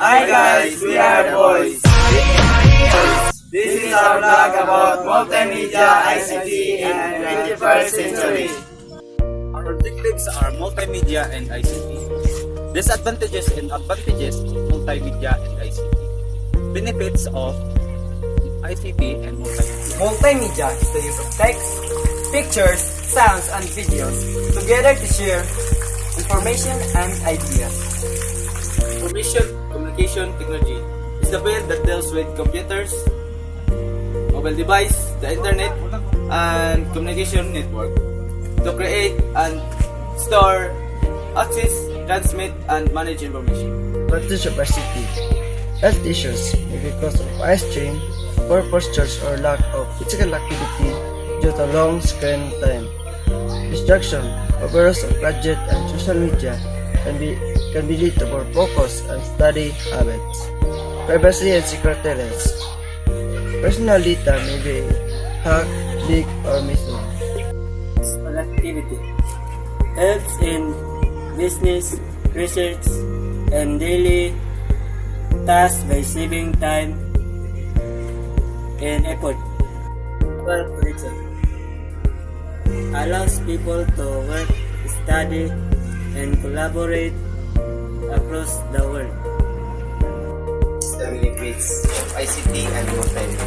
Hi guys, we are boys. This is our vlog about multimedia, ICT, and 21st century. Our objectives are multimedia and ICT. Disadvantages and advantages of multimedia and ICT. Benefits of ICT and multimedia. Multimedia is the use of text, pictures, sounds, and videos together to share information and ideas. Information communication technology is the field that deals with computers, mobile device, the internet, and communication network to create and store, access, transmit, and manage information. Advantage of ICT. Health issues may be caused of eye strain, poor postures, or lack of physical activity due to long screen time. Distraction, overuse of gadget and social media can be lead to poor focus and study habits. Privacy and security risks. Personal data may be hacked, leaked, or misused. Productivity helps in business, research, and daily tasks by saving time and effort. Collaboration allows people to work, study, and collaborate across the world. Benefits of ICT and multimedia.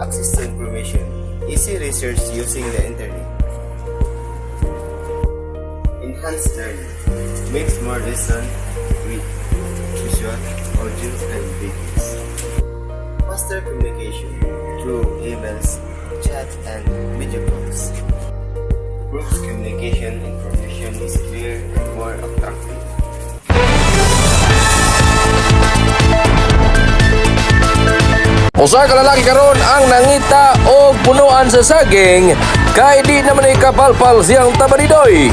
Access to information. Easy research using the internet. Enhanced learning. Makes more lesson with visual, audio, and videos. Faster communication through emails, chat, and video calls. Improves communication, information is clear and more attractive. Usa ka lalaki karon ang nangita og punuan sa saging kay di naman ay kapalpal siyang tabanidoy.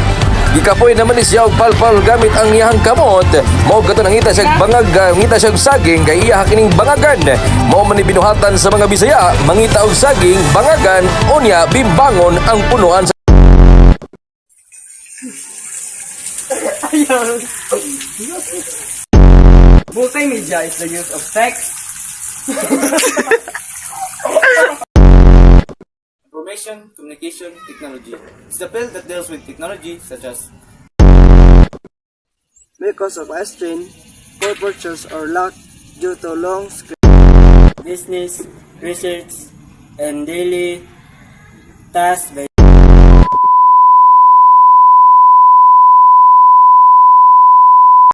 Gikapoy naman ni siya og palpal gamit ang iyang kamot. Mao kato nangita siya bangag, ngita siya og saging kay iya kining bangagan. Mao man ni binuhatan sa mga Bisaya, mangita og saging, bangagan, unya bimbangon ang punuan sa Multimedia is the use of text, Information communication technology is the field that deals with technology such as Because of eye strain, poor postures, or lack due to long screen. business, research, and daily tasks by